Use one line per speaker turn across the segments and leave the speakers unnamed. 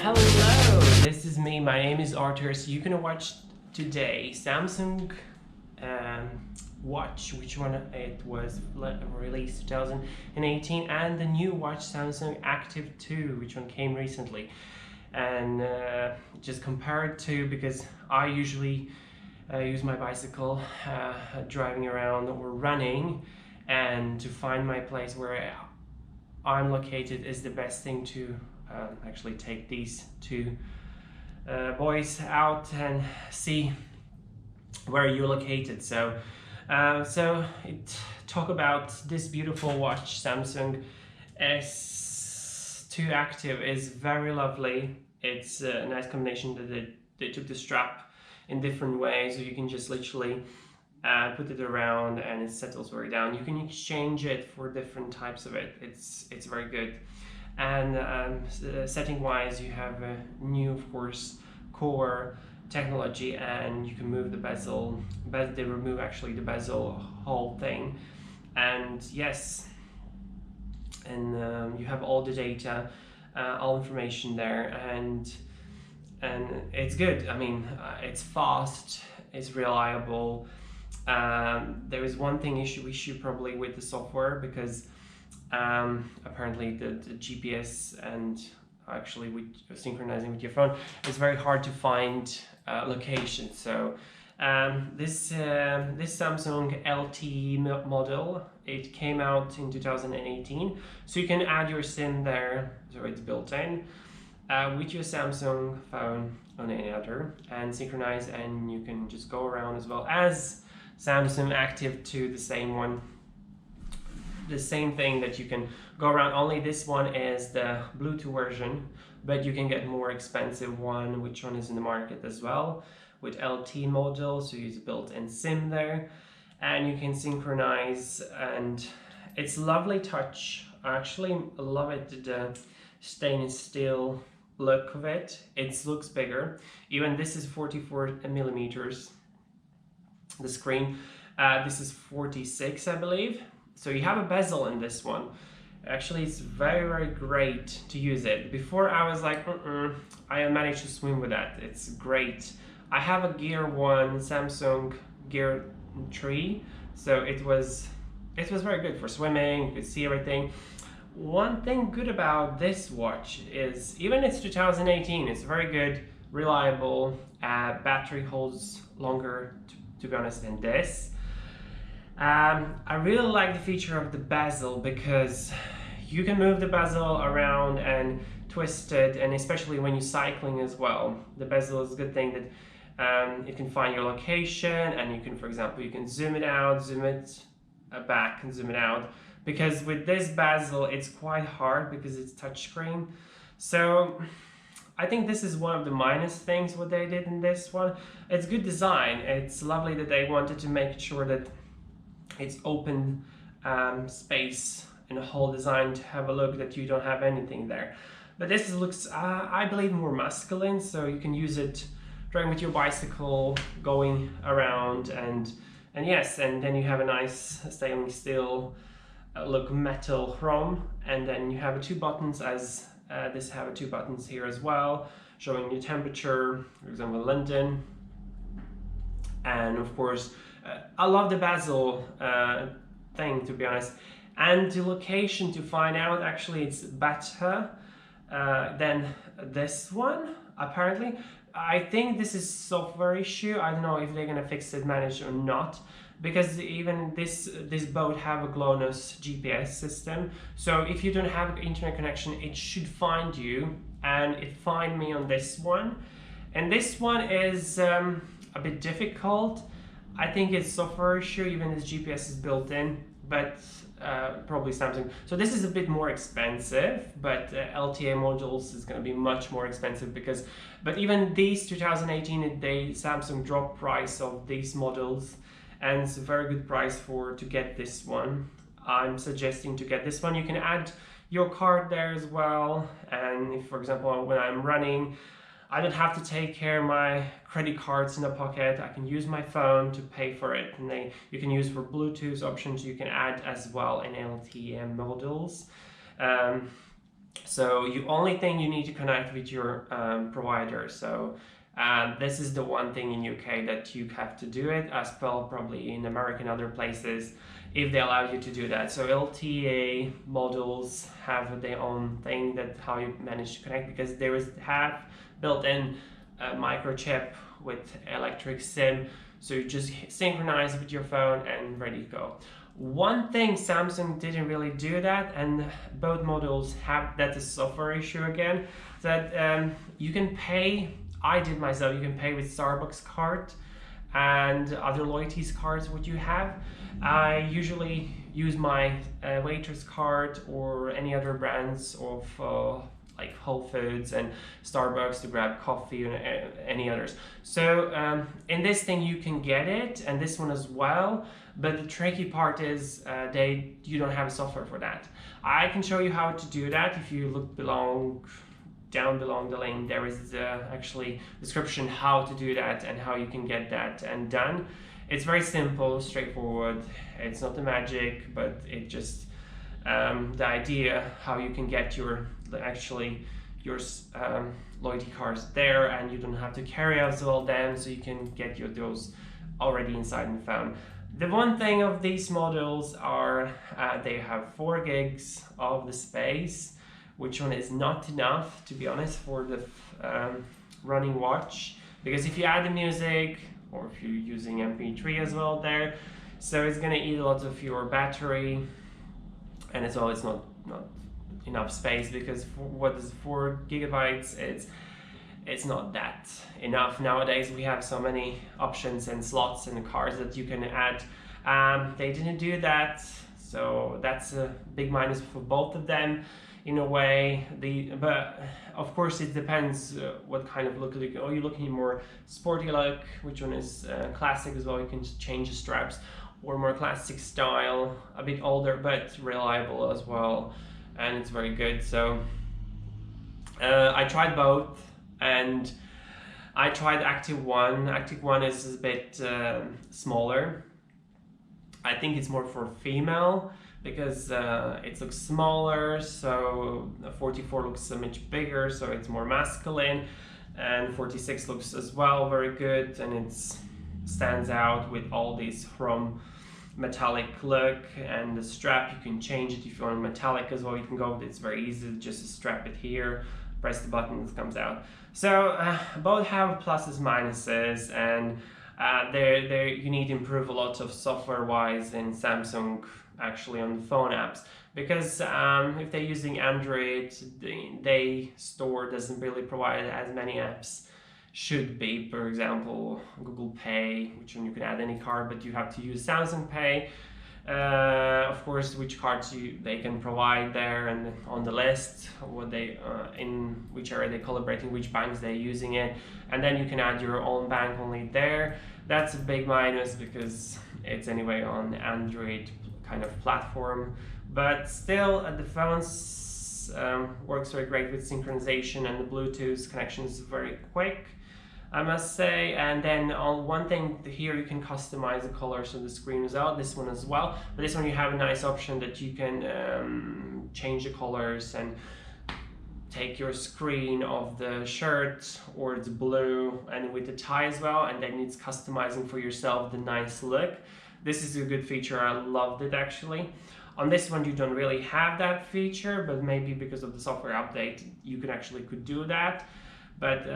Hello, this is me. My name is Arthur. So you're gonna watch today Samsung um, watch, which one it was released 2018, and the new watch Samsung Active2, which one came recently, and just compare it to, because I usually use my bicycle driving around or running, and to find my place where I'm located is the best thing to actually take these two boys out and see where you're located. So talk about this beautiful watch. Samsung S2 Active is very lovely. It's a nice combination that they took the strap in different ways, so you can just literally put it around and it settles very down. You can exchange it for different types of it. It's very good. And setting wise, you have a new, of course, core technology, and you can move the bezel, but they remove actually the bezel whole thing. And yes, and you have all the data, all information there, and it's good. I mean, it's fast, it's reliable. There is one thing issue probably with the software, because apparently the GPS and actually with synchronizing with your phone, it's very hard to find location. So this Samsung LTE model, it came out in 2018, so you can add your SIM there, so it's built in with your Samsung phone on any other, and synchronize, and you can just go around as well as Samsung Active2, the same one. The same thing that you can go around, only this one is the Bluetooth version, but you can get more expensive one, which one is in the market as well, with LTE model, so you use a built-in SIM there, and you can synchronize, and it's lovely touch. I actually love it, the stainless steel look of it. It looks bigger, even this is 44 millimeters, the screen. This is 46, I believe. So you have a bezel in this one. Actually, it's very great to use it. Before I was like, I managed to swim with that. It's great. I have a Gear 1 Samsung Gear 3, so it was very good for swimming. You could see everything. One thing good about this watch is, even it's 2018, it's very good, reliable. Battery holds longer, to be honest, than this. I really like the feature of the bezel, because you can move the bezel around and twist it, and especially when you're cycling as well. The bezel is a good thing that it can find your location, and you can, for example, you can zoom it out, zoom it back, and zoom it out. Because with this bezel, it's quite hard because it's touchscreen. So I think this is one of the minus things what they did in this one. It's good design. It's lovely that they wanted to make sure that it's open space in the whole design, to have a look that you don't have anything there. But this looks, I believe, more masculine, so you can use it driving with your bicycle, going around, and yes, and then you have a nice stainless steel look, metal chrome, and then you have two buttons, as this have two buttons here as well, showing your temperature, for example, London, and of course, I love the bezel thing, to be honest, and the location to find out. Actually, it's better than this one, apparently. I think this is software issue. I don't know if they're gonna fix it, manage or not, because even this boat have a GLONASS GPS system. So if you don't have internet connection, it should find you, and it find me on this one. And this one is a bit difficult. I think it's software issue, even this GPS is built in, but probably Samsung. So this is a bit more expensive, but LTE modules is going to be much more expensive, because, but even these 2018, Samsung dropped price of these models, and it's a very good price to get this one. I'm suggesting to get this one. You can add your card there as well, and if, for example, when I'm running, I don't have to take care of my credit cards in the pocket. I can use my phone to pay for it, and you can use for Bluetooth options. You can add as well in LTE models. So you only thing you need to connect with your provider. So this is the one thing in UK that you have to do it, as well probably in America and other places, if they allow you to do that. So LTE models have their own thing, that how you manage to connect, because there is have built-in microchip with electric SIM. So you just synchronize with your phone and ready to go. One thing Samsung didn't really do that, and both models have, that's a software issue again, that you can pay, I did myself, you can pay with Starbucks card and other loyalties cards what you have. I usually use my waitress card or any other brands of like Whole Foods and Starbucks to grab coffee and any others. So in this thing you can get it, and this one as well, but the tricky part is you don't have a software for that. I can show you how to do that. If you look down below the link, there is actually description how to do that and how you can get that and done. It's very simple, straightforward. It's not the magic, but it just the idea how you can get your loyalty cards there, and you don't have to carry as well them, so you can get those already inside the phone. The one thing of these models are they have 4 gigs of the space, which one is not enough, to be honest, for the running watch, because if you add the music or if you're using MP3 as well there, so it's gonna eat a lot of your battery, and as well it's not enough space, because what is 4 gigabytes, it's not that enough. Nowadays we have so many options and slots in the cars that you can add. They didn't do that, so that's a big minus for both of them in a way. But of course it depends what kind of look. Are you looking more sporty look, which one is classic as well, you can change the straps, or more classic style, a bit older but reliable as well, and it's very good. So I tried both, and I tried Active1. Active1 is a bit smaller. I think it's more for female, because it looks smaller, so 44 looks much bigger, so it's more masculine, and 46 looks as well very good, and it stands out with all these chrome metallic look, and the strap you can change it if you want metallic as well. You can go with it, it's very easy, just strap it here, press the button, it comes out. So both have pluses, minuses, and you need to improve a lot of software wise in Samsung, actually, on the phone apps, because if they're using Android, they store doesn't really provide as many apps should be. For example, Google Pay, which one you can add any card, but you have to use Samsung Pay. Of course, which cards they can provide there, and on the list what they in which area they're collaborating, which banks they're using it, and then you can add your own bank only there. That's a big minus, because it's anyway on Android kind of platform, but still the phones works very great with synchronization, and the Bluetooth connection is very quick, I must say. And then on one thing here, you can customize the colors of the screen as well, this one as well, but this one you have a nice option that you can change the colors and take your screen of the shirt, or it's blue, and with the tie as well, and then it's customizing for yourself the nice look. This is a good feature, I loved it actually. On this one you don't really have that feature, but maybe because of the software update you could do that. But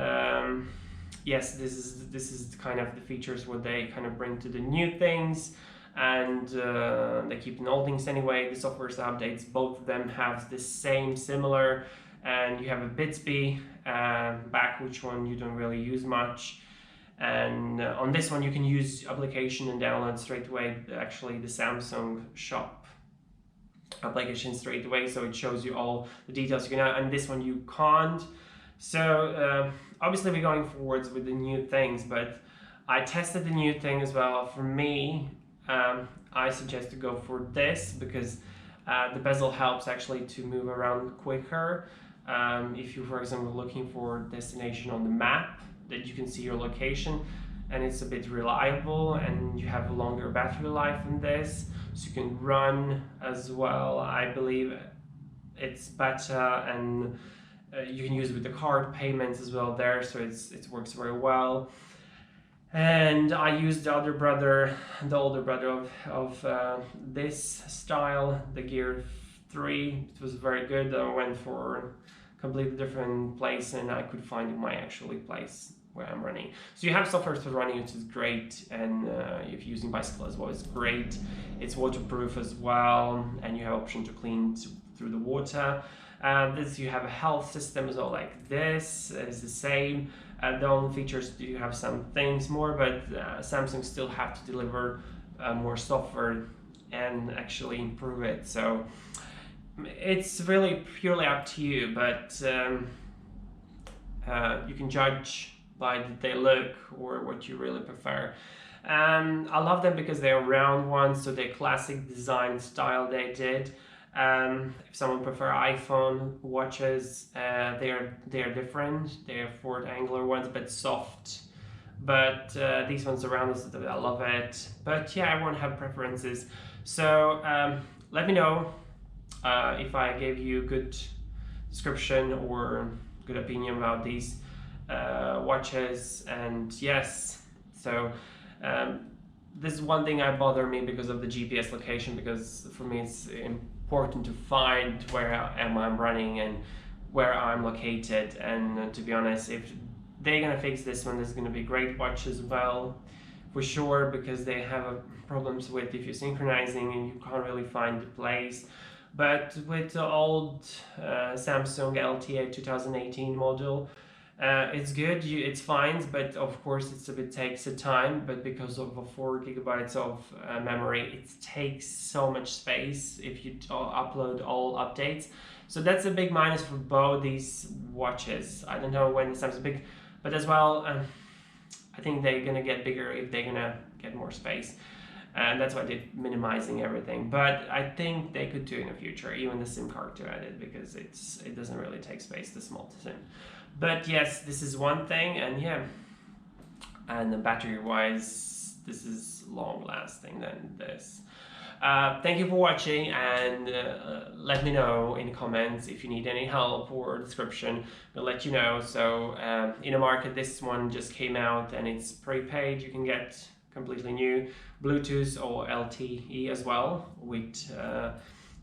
yes, this is kind of the features what they kind of bring to the new things, and they keep the old things anyway. The software updates, both of them have the same similar, and you have a Bitsby back, which one you don't really use much. And on this one you can use application and download straight away, actually the Samsung shop application straight away, so it shows you all the details you can add, and this one you can't. So obviously we're going forwards with the new things, but I tested the new thing as well. For me, I suggest to go for this, because the bezel helps actually to move around quicker. If you, for example, looking for destination on the map, that you can see your location, and it's a bit reliable, and you have a longer battery life in this, so you can run as well. I believe it's better, and you can use it with the card payments as well there, so it works very well. And I used the older brother of this style, the Gear 3. It was very good. I went for a completely different place, and I could find my actually place where I'm running. So you have software for running, which is great, and if you're using bicycle as well, it's great. It's waterproof as well, and you have option to clean through the water. This, you have a health system as well, like this is the same. The only features, you have some things more, but Samsung still have to deliver more software and actually improve it. So it's really purely up to you, but you can judge by the they look or what you really prefer. I love them because they're round ones, so they're classic design style they did. If someone prefer iPhone watches, they're different. They're forward angular ones, but soft. But these ones around us, I love it. But yeah, everyone have preferences. So let me know if I gave you a good description or good opinion about these watches. And yes, so this is one thing I bother me because of the GPS location, because for me it's important to find where am I running and where I'm located. And to be honest, if they're gonna fix this one, this is gonna be a great watch as well, for sure, because they have problems with if you're synchronizing and you can't really find the place. But with the old Samsung LTE 2018 model, it's good, it's fine, but of course it's a bit takes a time. But because of 4 gigabytes of memory, it takes so much space if you upload all updates. So that's a big minus for both these watches. I don't know when the Samsung big, but as well, I think they're gonna get bigger if they're gonna get more space. And that's why they're minimizing everything. But I think they could do in the future, even the SIM card to add it, because it doesn't really take space, the small SIM. But yes, this is one thing, and yeah, and the battery wise, this is long lasting than this. Thank you for watching, and let me know in the comments if you need any help or description. We'll let you know. So in the market, this one just came out and it's prepaid. You can get completely new Bluetooth or LTE as well with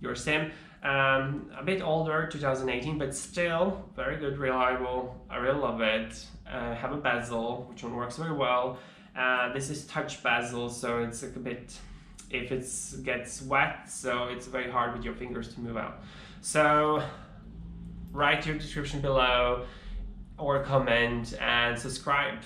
your SIM. A bit older, 2018, but still very good, reliable. I really love it. Have a bezel, which one works very well. This is touch bezel, so it's a bit, if it gets wet, so it's very hard with your fingers to move out. So write your description below or comment and subscribe.